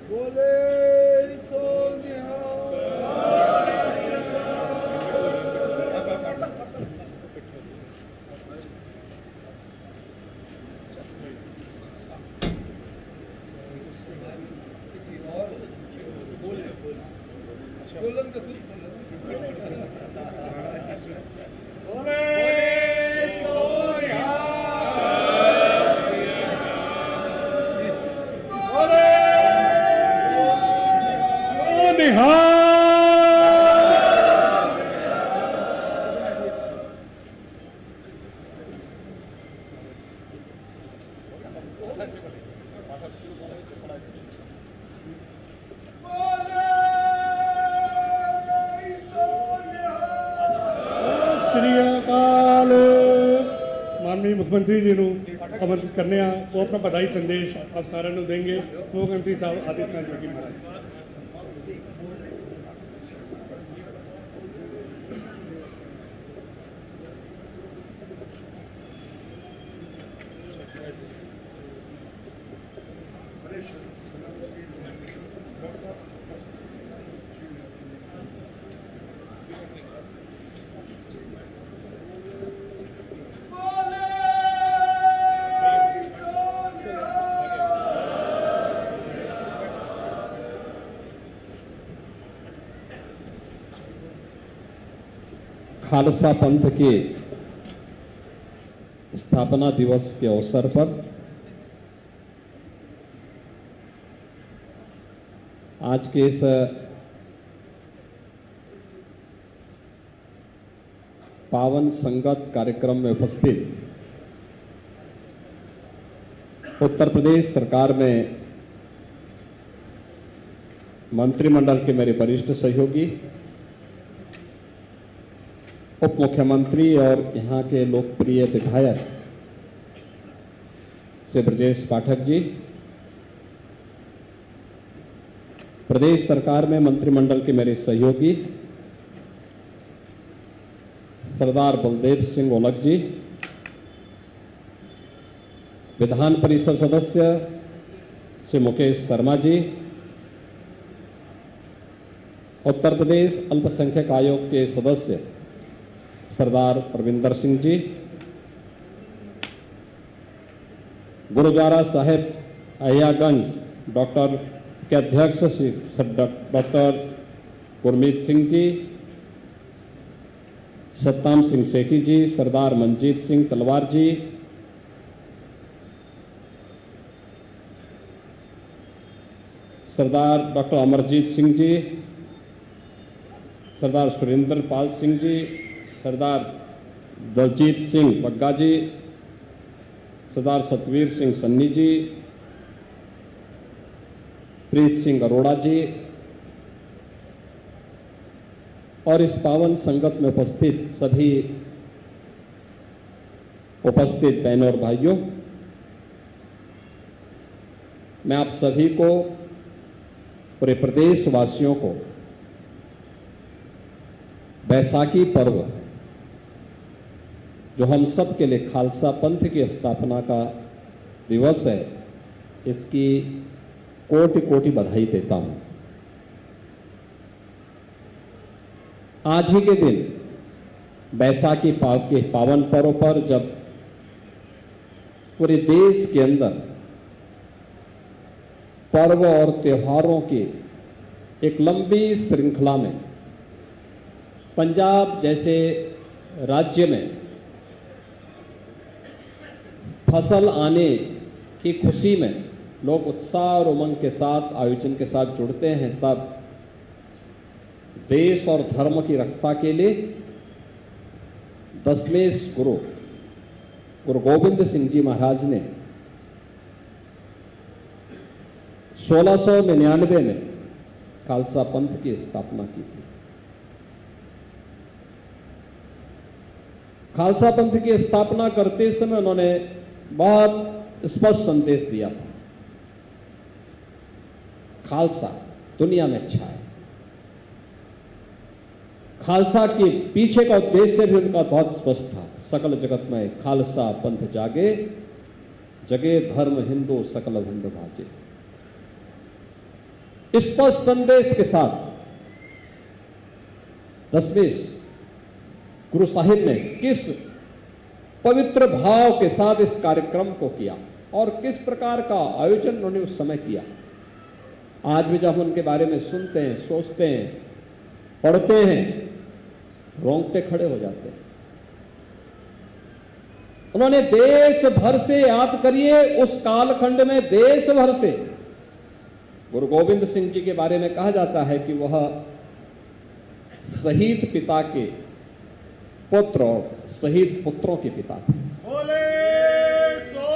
बोले सो निहाल। बोलन का कुछ बोले सो निहाल। बोले सो निहाल। श्री अकाल। माननीय मुख्यमंत्री जी ਨੂੰ ਆਮੰਤਰਿਤ ਕਰਨੇ ਆ, ਉਹ ਆਪਣਾ ਵਧਾਈ ਸੰਦੇਸ਼ ਆਪ ਸਾਰਿਆਂ ਨੂੰ ਦੇंगे। मुख्यमंत्री साहब आदित्यनाथ योगी महाराज। खालसा पंथ के स्थापना दिवस के अवसर पर आज के इस पावन संगत कार्यक्रम में उपस्थित उत्तर प्रदेश सरकार में मंत्रिमंडल के मेरे वरिष्ठ सहयोगी, उप मुख्यमंत्री और यहाँ के लोकप्रिय विधायक श्री ब्रजेश पाठक जी, प्रदेश सरकार में मंत्रिमंडल के मेरे सहयोगी सरदार बलदेव सिंह ओलख जी, विधान परिषद सदस्य श्री मुकेश शर्मा जी, उत्तर प्रदेश अल्पसंख्यक आयोग के सदस्य सरदार परविंदर सिंह जी, गुरुद्वारा साहिब अहियागंज डॉक्टर के अध्यक्ष श्री डॉक्टर गुरमीत सिंह जी, सत्ताम सिंह सेठी जी, सरदार मनजीत सिंह तलवार जी, सरदार डॉक्टर अमरजीत सिंह जी, सरदार सुरेंद्र पाल सिंह जी, सरदार दलजीत सिंह बग्गा जी, सरदार सतवीर सिंह सन्नी जी, प्रीत सिंह अरोड़ा जी और इस पावन संगत में उपस्थित सभी उपस्थित बहनों और भाइयों, मैं आप सभी को, पूरे प्रदेशवासियों को बैसाखी पर्व, जो हम सब के लिए खालसा पंथ की स्थापना का दिवस है, इसकी कोटि कोटि बधाई देता हूं। आज ही के दिन बैसाखी के पावन पर्व पर जब पूरे देश के अंदर पर्व और त्योहारों की एक लंबी श्रृंखला में पंजाब जैसे राज्य में फसल आने की खुशी में लोग उत्साह और उमंग के साथ आयोजन के साथ जुड़ते हैं, तब देश और धर्म की रक्षा के लिए दशमेश गुरु गोविंद सिंह जी महाराज ने 1699 में खालसा पंथ की स्थापना की थी। खालसा पंथ की स्थापना करते समय उन्होंने बहुत स्पष्ट संदेश दिया था, खालसा दुनिया में अच्छा है। खालसा के पीछे का उद्देश्य भी उनका बहुत स्पष्ट था, सकल जगत में खालसा पंथ जागे, जगे धर्म हिंदू सकल भंड भाजे। स्पष्ट संदेश के साथ दशमेश गुरु साहिब ने किस पवित्र भाव के साथ इस कार्यक्रम को किया और किस प्रकार का आयोजन उन्होंने उस समय किया। आज भी जब हम उनके बारे में सुनते हैं, सोचते हैं, पढ़ते हैं, रोंगटे खड़े हो जाते हैं। उन्होंने देश भर से, याद करिए, उस कालखंड में देश भर से गुरु गोविंद सिंह जी के बारे में कहा जाता है कि वह शहीद पिता के पुत्र और शहीद पुत्रों के पिता थे। बोले सो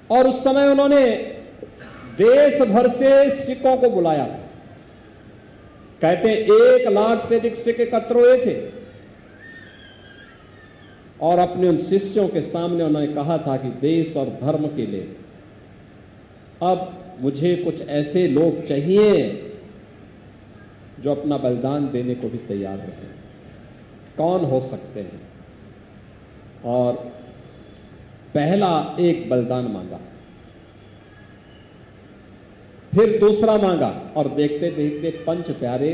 और उस समय उन्होंने देश भर से सिखों को बुलाया। कहते 1 लाख से अधिक सिख एकत्र हुए थे और अपने उन शिष्यों के सामने उन्होंने कहा था कि देश और धर्म के लिए अब मुझे कुछ ऐसे लोग चाहिए जो अपना बलिदान देने को भी तैयार रहे। कौन हो सकते हैं? और पहला एक बलिदान मांगा, फिर दूसरा मांगा और देखते देखते पंच प्यारे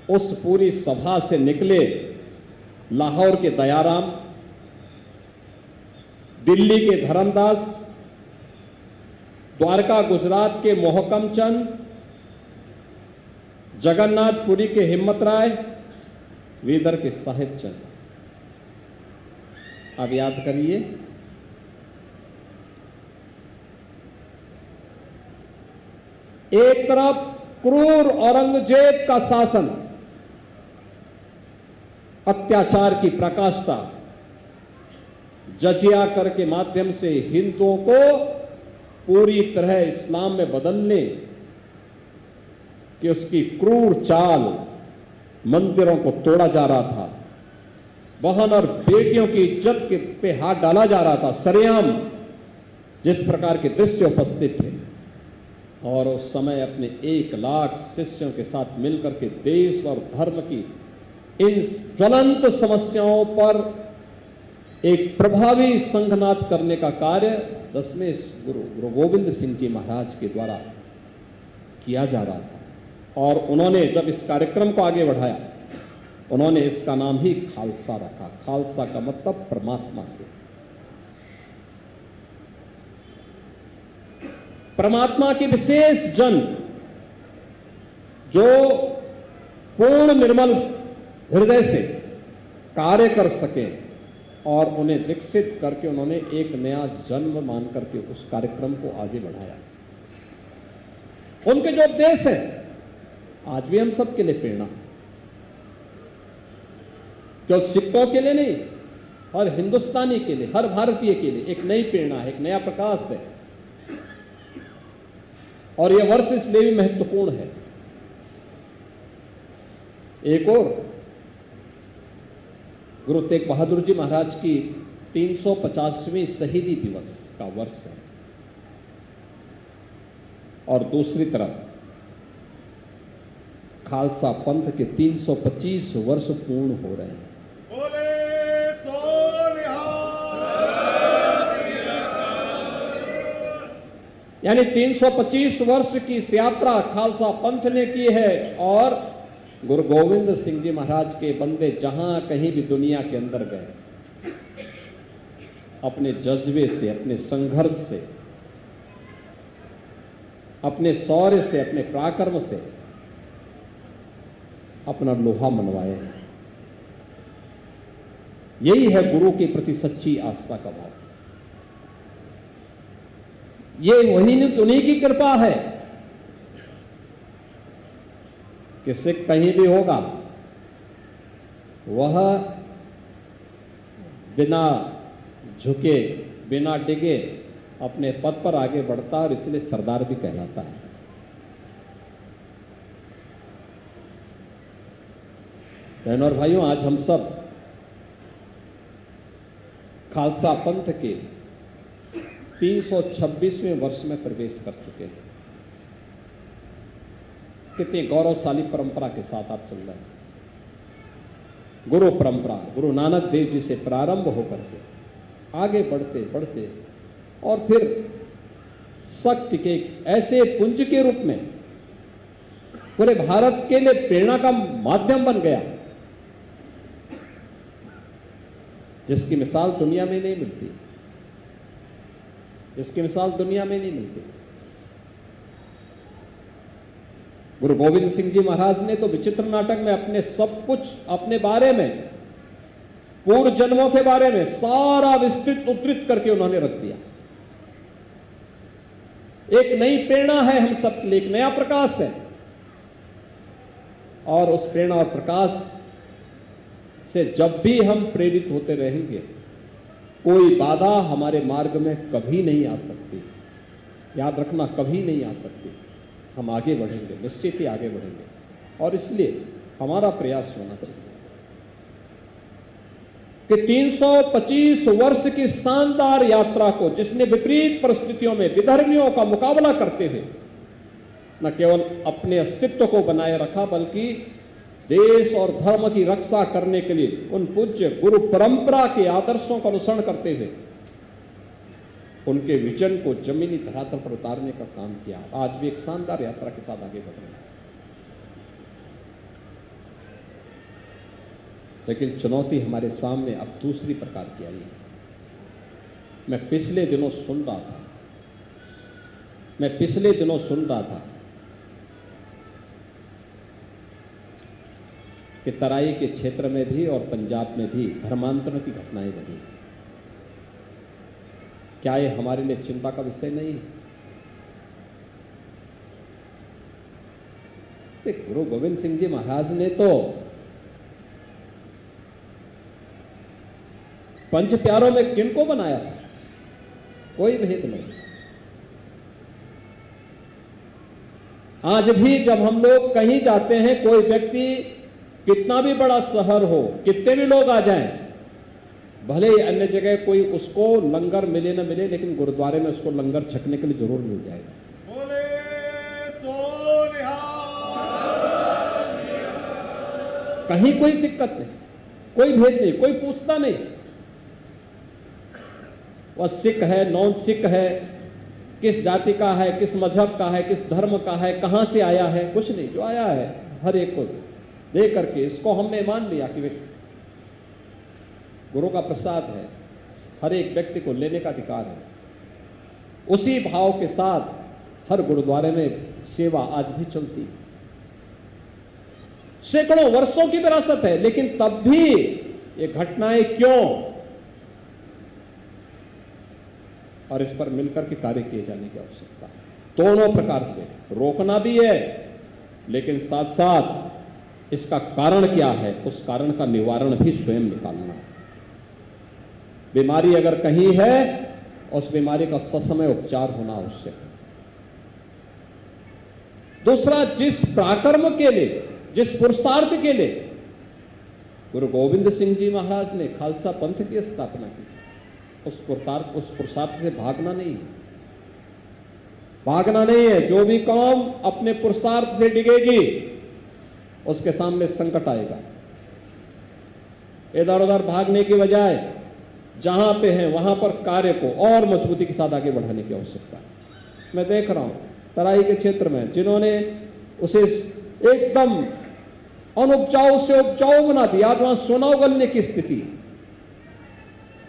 उस पूरी सभा से निकले। लाहौर के दयाराम, दिल्ली के धर्मदास, द्वारका गुजरात के मोहकम चंद, जगन्नाथपुरी के हिम्मत राय, वीदर के साहिब चंद। अब याद करिए, एक तरफ क्रूर औरंगजेब का शासन, अत्याचार की प्रकाष्ठा, जजिया कर के माध्यम से हिंदुओं को पूरी तरह इस्लाम में बदलने कि उसकी क्रूर चाल, मंदिरों को तोड़ा जा रहा था, बहन और बेटियों की इज्जत के पे हाथ डाला जा रहा था, सरेआम जिस प्रकार के दृश्य उपस्थित थे। और उस समय अपने 1 लाख शिष्यों के साथ मिलकर के देश और धर्म की इन ज्वलंत समस्याओं पर एक प्रभावी संघनाद करने का कार्य दशमेश गुरु गोविंद सिंह जी महाराज के द्वारा किया जा रहा था। और उन्होंने जब इस कार्यक्रम को आगे बढ़ाया, उन्होंने इसका नाम ही खालसा रखा। खालसा का मतलब परमात्मा से। परमात्मा की विशेष जन जो पूर्ण निर्मल हृदय से कार्य कर सके और उन्हें विकसित करके उन्होंने एक नया जन्म मान करके उस कार्यक्रम को आगे बढ़ाया। उनके जो उपदेश है आज भी हम सबके लिए प्रेरणा, केवल सिखों के लिए नहीं, हर हिंदुस्तानी के लिए, हर भारतीय के लिए एक नई प्रेरणा है, एक नया प्रकाश है। और यह वर्ष इसलिए भी महत्वपूर्ण है। एक और गुरु तेग बहादुर जी महाराज की 350वीं शहीदी दिवस का वर्ष है और दूसरी तरफ खालसा पंथ के 325 वर्ष पूर्ण हो रहे हैं। बोले सो यानी 325 वर्ष की इस यात्रा खालसा पंथ ने की है और गुरु गोविंद सिंह जी महाराज के बंदे जहां कहीं भी दुनिया के अंदर गए, अपने जज्बे से, अपने संघर्ष से, अपने शौर्य से, अपने पराक्रम से अपना लोहा मनवाए। यही है गुरु के प्रति सच्ची आस्था का भाव। ये उन्हीं की कृपा है कि सिख कहीं भी होगा वह बिना झुके, बिना डिगे अपने पद पर आगे बढ़ता और इसलिए सरदार भी कहलाता है। बहनों और भाइयों, आज हम सब खालसा पंथ के 326वें वर्ष में प्रवेश कर चुके हैं। कितनी गौरवशाली परंपरा के साथ आप चल रहे हैं। गुरु परंपरा गुरु नानक देव जी से प्रारंभ होकर के आगे बढ़ते बढ़ते और फिर शक्ति के ऐसे पुंज के रूप में पूरे भारत के लिए प्रेरणा का माध्यम बन गया, जिसकी मिसाल दुनिया में नहीं मिलती, जिसकी मिसाल दुनिया में नहीं मिलती। गुरु गोविंद सिंह जी महाराज ने तो विचित्र नाटक में अपने सब कुछ अपने बारे में, पूर्व जन्मों के बारे में सारा विस्तृत उद्धृत करके उन्होंने रख दिया। एक नई प्रेरणा है हम सब के लिए, एक नया प्रकाश है, और उस प्रेरणा और प्रकाश से जब भी हम प्रेरित होते रहेंगे, कोई बाधा हमारे मार्ग में कभी नहीं आ सकती। याद रखना, कभी नहीं आ सकती। हम आगे बढ़ेंगे, निश्चित ही आगे बढ़ेंगे, और इसलिए हमारा प्रयास होना चाहिए कि 325 वर्ष की शानदार यात्रा को, जिसने विपरीत परिस्थितियों में विधर्मियों का मुकाबला करते हुए न केवल अपने अस्तित्व को बनाए रखा, बल्कि देश और धर्म की रक्षा करने के लिए उन पूज्य गुरु परंपरा के आदर्शों का अनुसरण करते हुए उनके विजन को जमीनी धरातल पर उतारने का काम किया। आज भी एक शानदार यात्रा के साथ आगे बढ़ रहे हैं, लेकिन चुनौती हमारे सामने अब दूसरी प्रकार की आई है। मैं पिछले दिनों सुन रहा था कि तराई के क्षेत्र में भी और पंजाब में भी धर्मांतरण की घटनाएं बढ़ी। क्या ये हमारे लिए चिंता का विषय नहीं है? गुरु गोविंद सिंह जी महाराज ने तो पंच प्यारों में किनको बनाया था? कोई भेद नहीं। आज भी जब हम लोग कहीं जाते हैं, कोई व्यक्ति कितना भी बड़ा शहर हो, कितने भी लोग आ जाएं, भले ही अन्य जगह कोई उसको लंगर मिले न मिले, लेकिन गुरुद्वारे में उसको लंगर छकने के लिए जरूर मिल जाएगा। बोले सो निहाल। कहीं कोई दिक्कत नहीं, कोई भेद नहीं, कोई पूछता नहीं वह सिख है, नॉन सिख है, किस जाति का है, किस मजहब का है, किस धर्म का है, कहां से आया है, कुछ नहीं। जो आया है हर एक को दे करके इसको हमने मान लिया कि गुरु का प्रसाद है, हर एक व्यक्ति को लेने का अधिकार है। उसी भाव के साथ हर गुरुद्वारे में सेवा आज भी चलती है। सैकड़ों वर्षों की विरासत है, लेकिन तब भी ये घटनाएं क्यों? और इस पर मिलकर के कार्य किए जाने की आवश्यकता है। दोनों प्रकार से रोकना भी है, लेकिन साथ साथ इसका कारण क्या है, उस कारण का निवारण भी स्वयं निकालना है। बीमारी अगर कहीं है, उस बीमारी का ससमय उपचार होना आवश्यक है। दूसरा, जिस पराक्रम के लिए, जिस पुरुषार्थ के लिए गुरु गोविंद सिंह जी महाराज ने खालसा पंथ की स्थापना की, उस पुरुषार्थ से भागना नहीं है, भागना नहीं है। जो भी कौम अपने पुरुषार्थ से डिगेगी, उसके सामने संकट आएगा। इधर उधर भागने की बजाय जहां पे है वहां पर कार्य को और मजबूती के साथ आगे बढ़ाने की आवश्यकता है। मैं देख रहा हूं तराई के क्षेत्र में जिन्होंने उसे एकदम अनुपजाऊ से उपजाऊ बना दिया, आज वहां सोना उगलने की स्थिति है।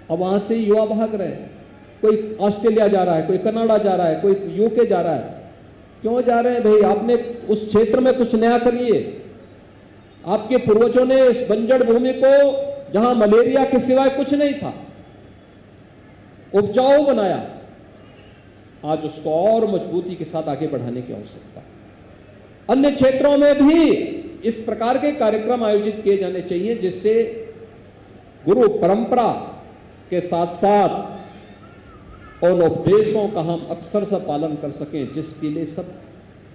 अब वहां से युवा भाग रहे हैं, कोई ऑस्ट्रेलिया जा रहा है, कोई कनाडा जा रहा है, कोई यूके जा रहा है। क्यों जा रहे हैं भाई? आपने उस क्षेत्र में कुछ नया करिए। आपके पूर्वजों ने इस बंजर भूमि को, जहां मलेरिया के सिवाय कुछ नहीं था, उपजाऊ बनाया। आज उसको और मजबूती के साथ आगे बढ़ाने की आवश्यकता है। अन्य क्षेत्रों में भी इस प्रकार के कार्यक्रम आयोजित किए जाने चाहिए, जिससे गुरु परंपरा के साथ साथ उन उपदेशों का हम अक्सर से पालन कर सकें, जिसके लिए सब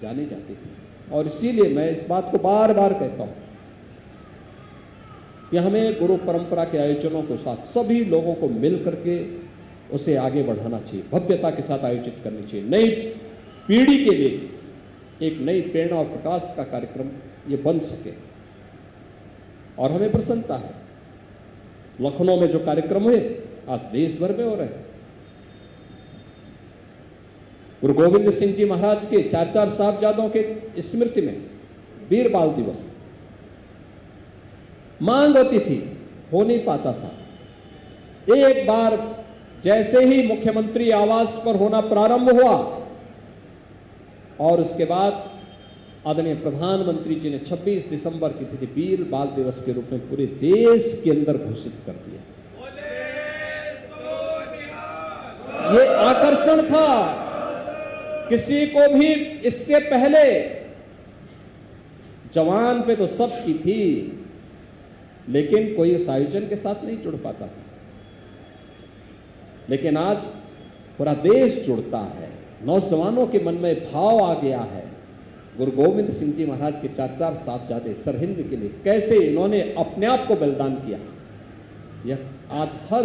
जाने जाते थे। और इसीलिए मैं इस बात को बार बार कहता हूं कि हमें गुरु परंपरा के आयोजनों के साथ सभी लोगों को मिल करके उसे आगे बढ़ाना चाहिए, भव्यता के साथ आयोजित करनी चाहिए। नई पीढ़ी के लिए एक नई प्रेरणा और प्रकाश का कार्यक्रम ये बन सके। और हमें प्रसन्नता है, लखनऊ में जो कार्यक्रम हुए आज देश भर में हो रहे हैं। गुरु गोविंद सिंह जी महाराज के 4 साहिबजादों के स्मृति में वीर बाल दिवस मांग होती थी, हो नहीं पाता था। एक बार जैसे ही मुख्यमंत्री आवास पर होना प्रारंभ हुआ और उसके बाद आदरणीय प्रधानमंत्री जी ने 26 दिसंबर की तिथि वीर बाल दिवस के रूप में पूरे देश के अंदर घोषित कर दिया। ये आकर्षण था। किसी को भी इससे पहले जवान पे तो सबकी थी, लेकिन कोई इस आयोजन के साथ नहीं जुड़ पाता था। लेकिन आज पूरा देश जुड़ता है, नौजवानों के मन में भाव आ गया है। गुरु गोविंद सिंह जी महाराज के 4 साहिबजादे सरहिंद के लिए कैसे इन्होंने अपने आप को बलिदान किया, यह आज हर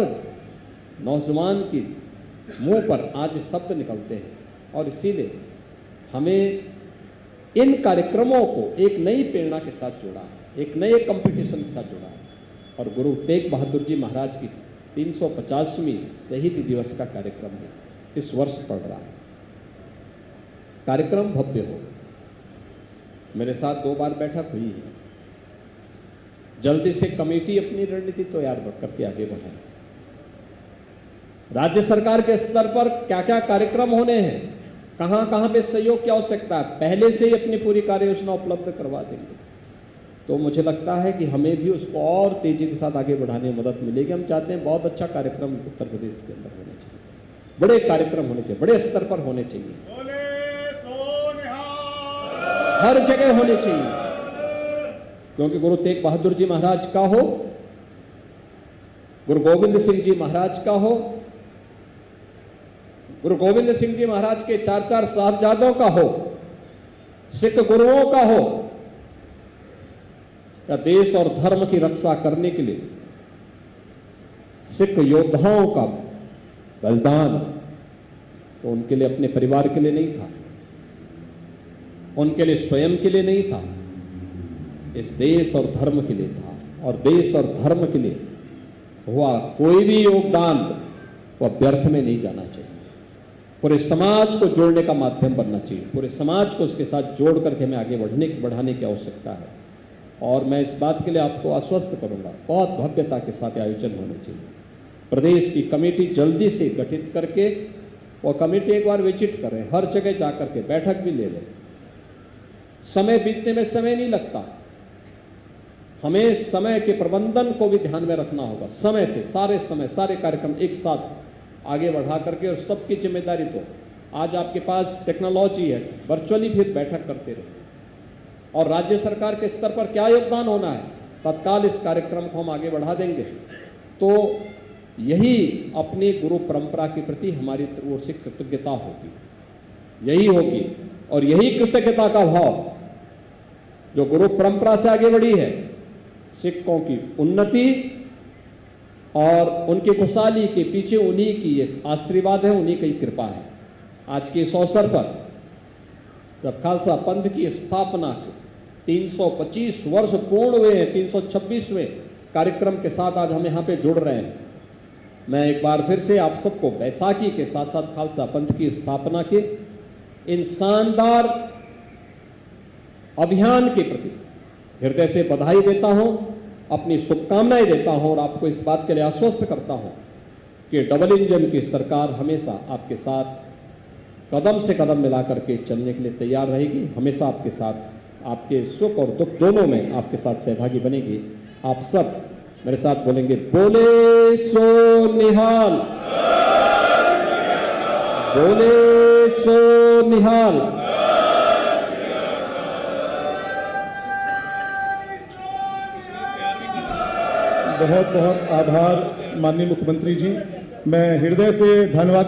नौजवान के मुंह पर आज शब्द निकलते हैं। और इसीलिए हमें इन कार्यक्रमों को एक नई प्रेरणा के साथ जोड़ा है, एक नए कंपटीशन के साथ जोड़ा है। और गुरु तेग बहादुर जी महाराज की 350वीं शहीदी दिवस का कार्यक्रम है, इस वर्ष पड़ रहा है। कार्यक्रम भव्य हो। मेरे साथ 2 बार बैठक हुई है। जल्दी से कमेटी अपनी रणनीति तैयार करके आगे बढ़ाए। राज्य सरकार के स्तर पर क्या क्या कार्यक्रम होने हैं, कहां कहां पे सहयोग की आवश्यकता है, पहले से ही अपनी पूरी कार्य योजना उपलब्ध करवा देंगे। तो मुझे लगता है कि हमें भी उसको और तेजी के साथ आगे बढ़ाने में मदद मिलेगी। हम चाहते हैं बहुत अच्छा कार्यक्रम उत्तर प्रदेश के अंदर होना चाहिए, बड़े कार्यक्रम होने चाहिए, बड़े स्तर पर होने चाहिए, हर जगह होने चाहिए। क्योंकि गुरु तेग बहादुर जी महाराज का हो, गुरु गोविंद सिंह जी महाराज का हो, गुरु गोविंद सिंह जी महाराज के 4 साहिबजादों का हो, सिख गुरुओं का हो, या देश और धर्म की रक्षा करने के लिए सिख योद्धाओं का बलिदान, तो उनके लिए अपने परिवार के लिए नहीं था, उनके लिए स्वयं के लिए नहीं था, इस देश और धर्म के लिए था। और देश और धर्म के लिए हुआ कोई भी योगदान वह व्यर्थ में नहीं जाना चाहिए। पूरे समाज को जोड़ने का माध्यम बनना चाहिए, पूरे समाज को उसके साथ जोड़ करके हमें आगे बढ़ाने की आवश्यकता है। और मैं इस बात के लिए आपको आश्वस्त करूंगा, बहुत भव्यता के साथ आयोजन होने चाहिए। प्रदेश की कमेटी जल्दी से गठित करके, वो कमेटी एक बार विजिट करें, हर जगह जाकर के बैठक भी ले लें। समय बीतने में समय नहीं लगता, हमें समय के प्रबंधन को भी ध्यान में रखना होगा। समय से सारे कार्यक्रम एक साथ आगे बढ़ा करके, और सबकी जिम्मेदारी तो आज आपके पास टेक्नोलॉजी है, वर्चुअली भी बैठक करते रहे। और राज्य सरकार के स्तर पर क्या योगदान होना है, तत्काल इस कार्यक्रम को हम आगे बढ़ा देंगे। तो यही अपनी गुरु परंपरा के प्रति हमारी ओर से कृतज्ञता होगी, यही होगी। और यही कृतज्ञता का भाव जो गुरु परंपरा से आगे बढ़ी है, सिखों की उन्नति और उनकी खुशहाली के पीछे उन्हीं की एक आशीर्वाद है, उन्हीं की कृपा है। आज के इस अवसर पर जब खालसा पंथ की स्थापना के 325 वर्ष पूर्ण हुए हैं, 326वें कार्यक्रम के साथ आज हम यहाँ पे जुड़ रहे हैं। मैं एक बार फिर से आप सबको बैसाखी के साथ साथ खालसा पंथ की स्थापना के इन शानदार अभियान के प्रति हृदय से बधाई देता हूं, अपनी शुभकामनाएं देता हूं और आपको इस बात के लिए आश्वस्त करता हूं कि डबल इंजन की सरकार हमेशा आपके साथ कदम से कदम मिलाकर के चलने के लिए तैयार रहेगी, हमेशा आपके साथ, आपके सुख और दुख दोनों में आपके साथ सहभागी बनेगी। आप सब मेरे साथ बोलेंगे, बोले सो निहाल, बोले सो निहाल। बहुत बहुत आभार माननीय मुख्यमंत्री जी, मैं हृदय से धन्यवाद